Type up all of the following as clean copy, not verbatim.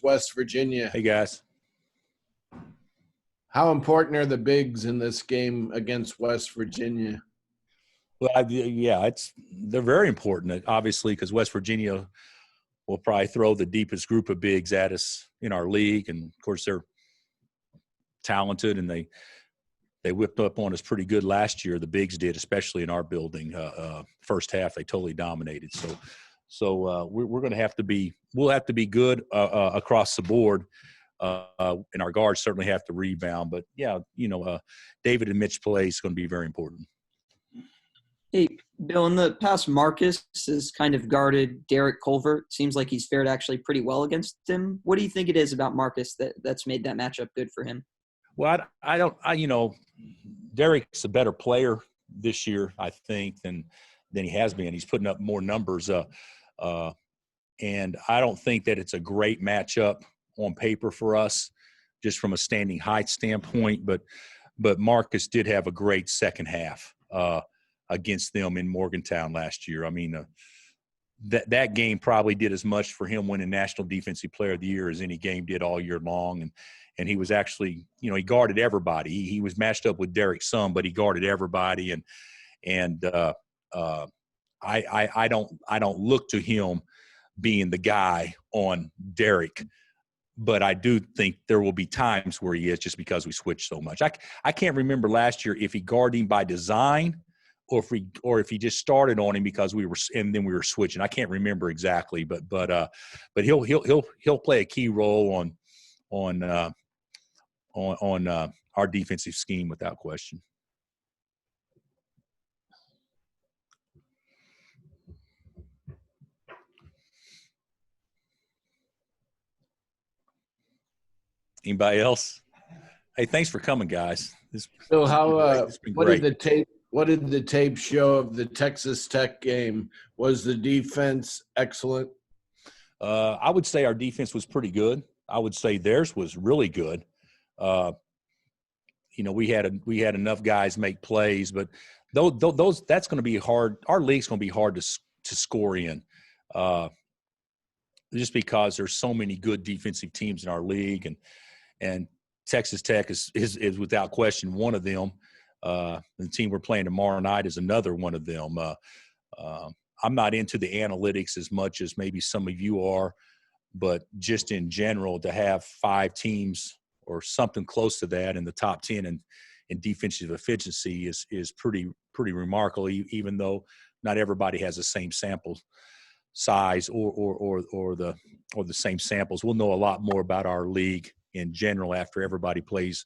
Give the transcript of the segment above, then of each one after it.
West Virginia. Hey, guys. How important are the bigs in this game against West Virginia? Well, they're very important, obviously, because West Virginia will probably throw the deepest group of bigs at us in our league, and of course they're talented, and they whipped up on us pretty good last year. The bigs did, especially in our building. First half, they totally dominated. So we're going to have to be – we'll have to be good across the board, and our guards certainly have to rebound. But, David and Mitch play is going to be very important. Hey, Bill, in the past, Marcus has kind of guarded Derek Culver. Seems like he's fared actually pretty well against him. What do you think it is about Marcus that's made that matchup good for him? Well, Derek's a better player this year, I think, than he has been. He's putting up more numbers. And I don't think that it's a great matchup on paper for us, just from a standing height standpoint. But Marcus did have a great second half against them in Morgantown last year. I mean, that game probably did as much for him winning National Defensive Player of the Year as any game did all year long. And he was actually, he guarded everybody. He was matched up with Derek some, but he guarded everybody. And I don't look to him being the guy on Derek, but I do think there will be times where he is, just because we switch so much. I can't remember last year if he guarded him by design or if he just started on him because we were switching. I can't remember exactly, but he'll play a key role on our defensive scheme without question. Anybody else? Hey, thanks for coming, guys. So what did the tape show of the Texas Tech game? Was the defense excellent? I would say our defense was pretty good. I would say theirs was really good. We had enough guys make plays, but those that's going to be hard. Our league's going to be hard to score in, just because there's so many good defensive teams in our league, and Texas Tech is without question one of them. The team we're playing tomorrow night is another one of them. I'm not into the analytics as much as maybe some of you are, but just in general, to have 5 teams or something close to that in the top 10 in defensive efficiency is pretty remarkable, even though not everybody has the same sample size or the same samples. We'll know a lot more about our league in general after everybody plays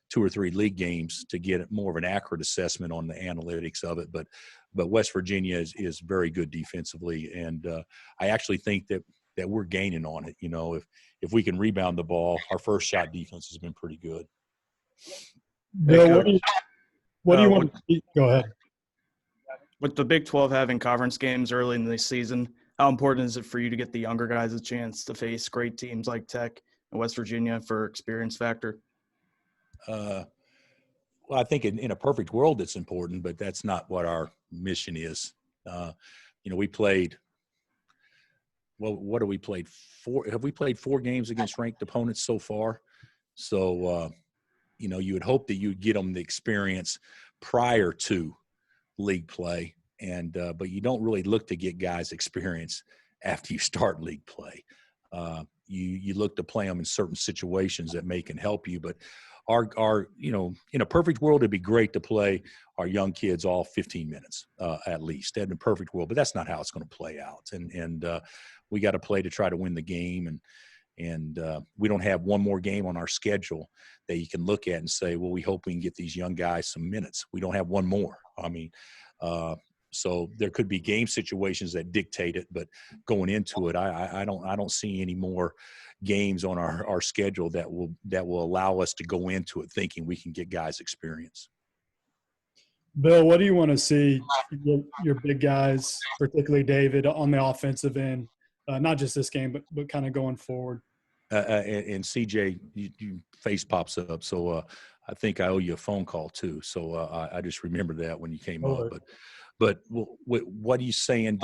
2 or 3 league games to get more of an accurate assessment on the analytics of it. But West Virginia is very good defensively, and I actually think that we're gaining on it. If we can rebound the ball, our first shot defense has been pretty good. Bill, what do you want to – go ahead. With the Big 12 having conference games early in the season, how important is it for you to get the younger guys a chance to face great teams like Tech and West Virginia for experience factor? Well, I think in a perfect world it's important, but that's not what our mission is. We played – well, what have we played? 4? Have we played 4 games against ranked opponents so far? So, you would hope that you'd get them the experience prior to league play, but you don't really look to get guys experience after you start league play. You look to play them in certain situations that can help you, but our in a perfect world, it'd be great to play our young kids all 15 minutes at least in a perfect world, but that's not how it's going to play out. And we got to play to try to win the game, and we don't have one more game on our schedule that you can look at and say, well, we hope we can get these young guys some minutes. We don't have one more. I mean, so there could be game situations that dictate it, but going into it, I don't see any more games on our schedule that will allow us to go into it thinking we can get guys experience. Bill, what do you want to see your big guys, particularly David, on the offensive end? Not just this game, but kind of going forward. And CJ, your face pops up, so I think I owe you a phone call too. So I just remembered that when you came up. But what are you saying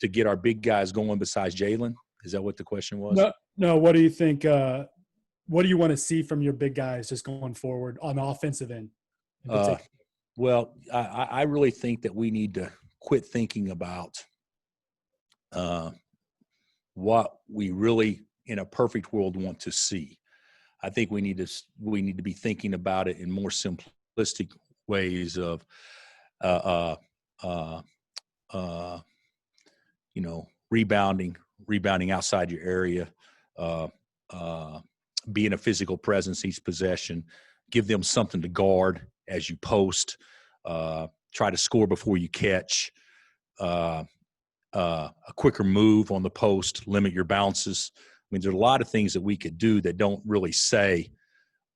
to get our big guys going besides Jalen? Is that what the question was? No. What do you think? What do you want to see from your big guys just going forward on the offensive end? in particular? Well, I really think that we need to quit thinking about what we really, in a perfect world, want to see. I think we need to be thinking about it in more simplistic ways of, rebounding outside your area, being a physical presence each possession, give them something to guard as you post, try to score before you catch, a quicker move on the post, limit your bounces. I mean, there's a lot of things that we could do that don't really say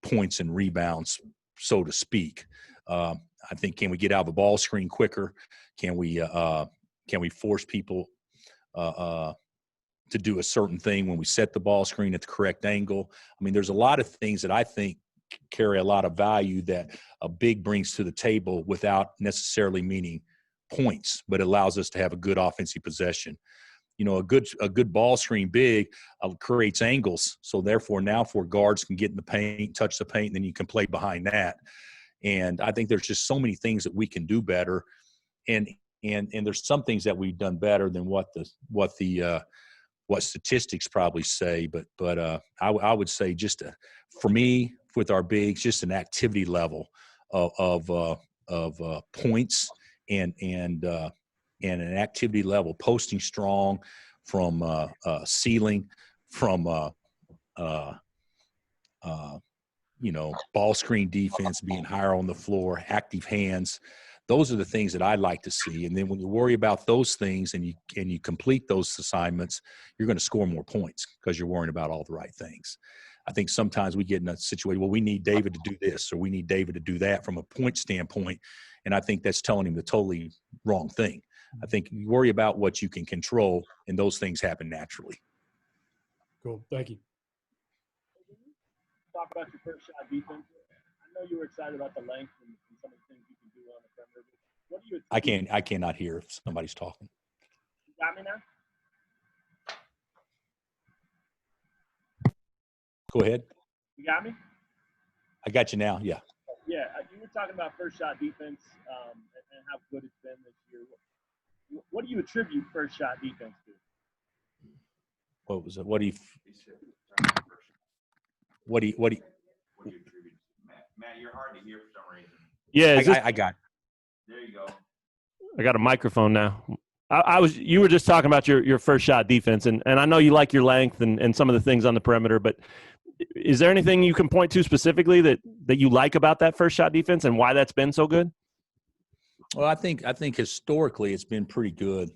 points and rebounds, so to speak. I think, can we get out of the ball screen quicker? Can we force people to do a certain thing when we set the ball screen at the correct angle? I mean, there's a lot of things that I think carry a lot of value that a big brings to the table without necessarily meaning points, but it allows us to have a good offensive possession. A good ball screen big creates angles. So therefore now for guards can get in the paint, touch the paint, and then you can play behind that. And I think there's just so many things that we can do better. And there's some things that we've done better than what statistics probably say. But I would say for me, with our bigs, just an activity level of points and an activity level, posting strong from ceiling, from ball screen defense, being higher on the floor, active hands. Those are the things that I like to see. And then when you worry about those things and you complete those assignments, you're going to score more points because you're worrying about all the right things. I think sometimes we get in a situation, well, we need David to do this or we need David to do that from a point standpoint. And I think that's telling him the totally wrong thing. I think you worry about what you can control, and those things happen naturally. Cool. Thank you. Talk about your first shot defense. I know you were excited about the length and some of the things you can do on the perimeter. What do you? I cannot hear if somebody's talking. You got me now? Go ahead. You got me? I got you now. Yeah. Yeah. You were talking about first shot defense and how good it's been this year. What do you attribute first shot defense to? What was it? What do you attribute? Matt, you're hard to hear for some reason. Yeah, I got. There you go. I got a microphone now. You were just talking about your first shot defense, and I know you like your length and some of the things on the perimeter, but is there anything you can point to specifically that you like about that first shot defense and why that's been so good? Well, I think historically it's been pretty good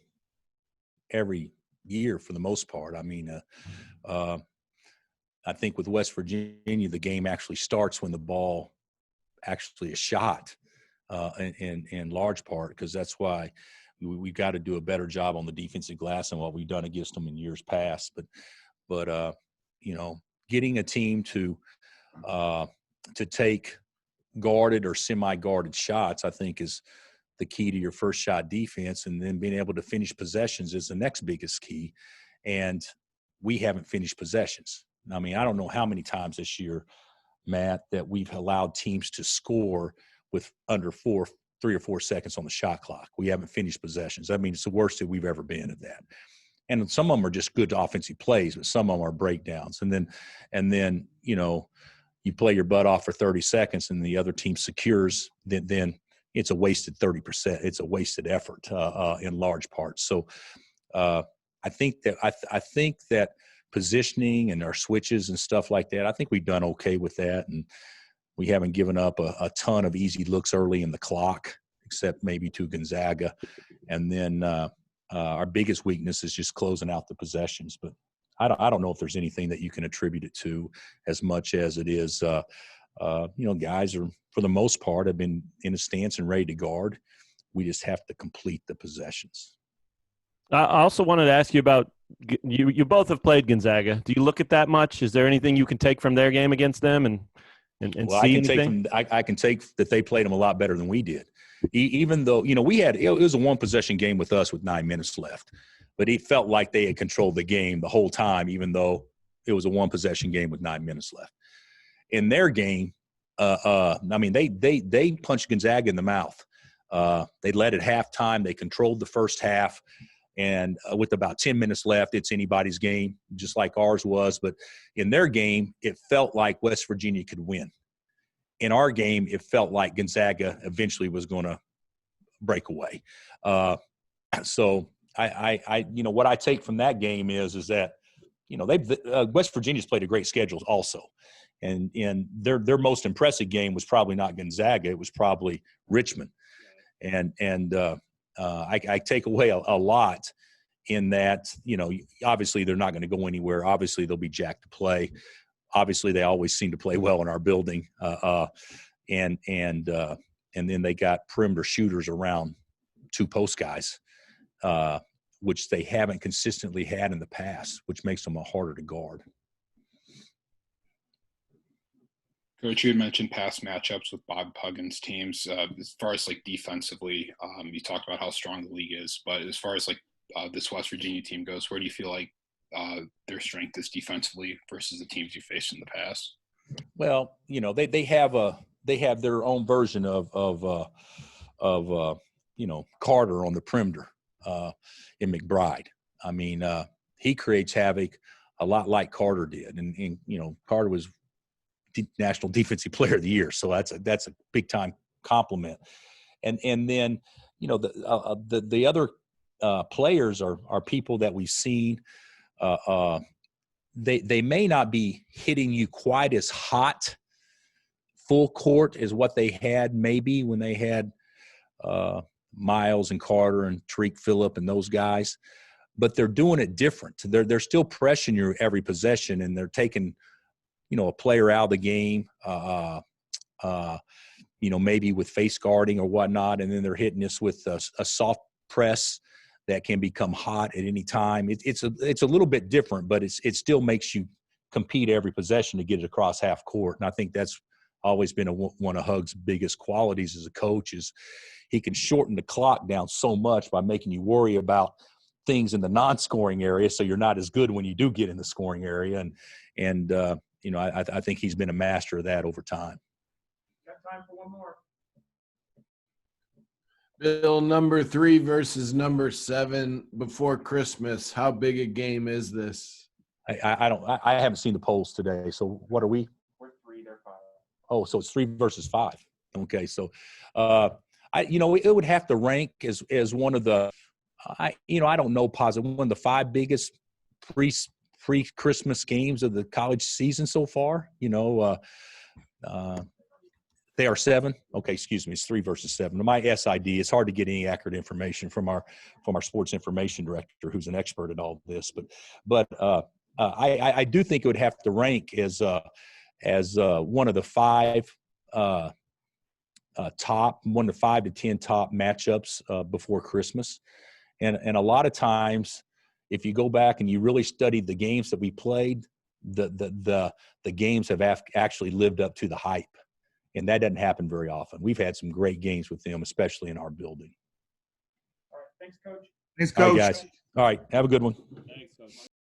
every year for the most part. I mean, I think with West Virginia, the game actually starts when the ball actually is shot, in large part, because that's why we've got to do a better job on the defensive glass than what we've done against them in years past. But getting a team to take guarded or semi-guarded shots, I think, is the key to your first shot defense, and then being able to finish possessions is the next biggest key. And we haven't finished possessions. I mean, I don't know how many times this year, Matt, that we've allowed teams to score with under 3 or 4 seconds on the shot clock. We haven't finished possessions. I mean, it's the worst that we've ever been at that. And some of them are just good offensive plays, but some of them are breakdowns. And then you play your butt off for 30 seconds and the other team secures, then it's a wasted 30%. It's a wasted effort in large part. So I think that positioning and our switches and stuff like that, I think we've done okay with that. And we haven't given up a ton of easy looks early in the clock, except maybe to Gonzaga. And then our biggest weakness is just closing out the possessions. But I don't know if there's anything that you can attribute it to as much as it is, guys are, for the most part, have been in a stance and ready to guard. We just have to complete the possessions. I also wanted to ask you about you both have played Gonzaga. Do you look at that much? Is there anything you can take from their game against them and see anything? I can take that they played them a lot better than we did. Even though, it was a one possession game with us with 9 minutes left. but it felt like they had controlled the game the whole time, even though it was a one-possession game with 9 minutes left. In their game, I mean, they punched Gonzaga in the mouth. They led at halftime. They controlled the first half. And with about 10 minutes left, it's anybody's game, just like ours was. But in their game, it felt like West Virginia could win. In our game, it felt like Gonzaga eventually was going to break away. So I what I take from that game is that, West Virginia's played a great schedule also. And their most impressive game was probably not Gonzaga. It was probably Richmond. And I take away a lot in that, obviously they're not going to go anywhere. Obviously they'll be jacked to play. Obviously they always seem to play well in our building. And then they got perimeter shooters around 2 post guys, which they haven't consistently had in the past, which makes them harder to guard. Coach, you had mentioned past matchups with Bob Huggins teams. As far as defensively, you talked about how strong the league is, but as far as this West Virginia team goes, where do you feel like their strength is defensively versus the teams you faced in the past? Well, they have their own version of Carter on the perimeter in McBride. I mean, he creates havoc a lot like Carter did, and Carter was National Defensive Player of the Year, so that's a big time compliment. And then the other players are people that we've seen. They may not be hitting you quite as hot full court as what they had maybe when they had Miles and Carter and Tariq Phillip and those guys, but they're doing it different. They're still pressuring you every possession, and they're taking a player out of the game, maybe with face guarding or whatnot, and then they're hitting us with a soft press that can become hot at any time. It's a little bit different, but it still makes you compete every possession to get it across half court. And I think that's always been one of Hug's biggest qualities as a coach is he can shorten the clock down so much by making you worry about things in the non-scoring area, so you're not as good when you do get in the scoring area. And I think he's been a master of that over time. Got time for one more. Bill, number 3 versus number 7 before Christmas. How big a game is this? I haven't seen the polls today. So what are we? We're 3, they're 5. Oh, so it's 3 versus 5. Okay, so it would have to rank as one of the I don't know positive, one of the 5 biggest pre-Christmas games of the college season so far. They are 7. Okay, excuse me. It's 3 versus 7. My SID. It's hard to get any accurate information from our sports information director, who's an expert at all this. But I do think it would have to rank as one of the 5 top, one of the 5 to 10 top matchups before Christmas, and a lot of times, if you go back and you really studied the games that we played, the games have actually lived up to the hype. And that doesn't happen very often. We've had some great games with them, especially in our building. All right. Thanks, Coach. Thanks, All Coach. right, guys. All right. Have a good one. Thanks, Coach.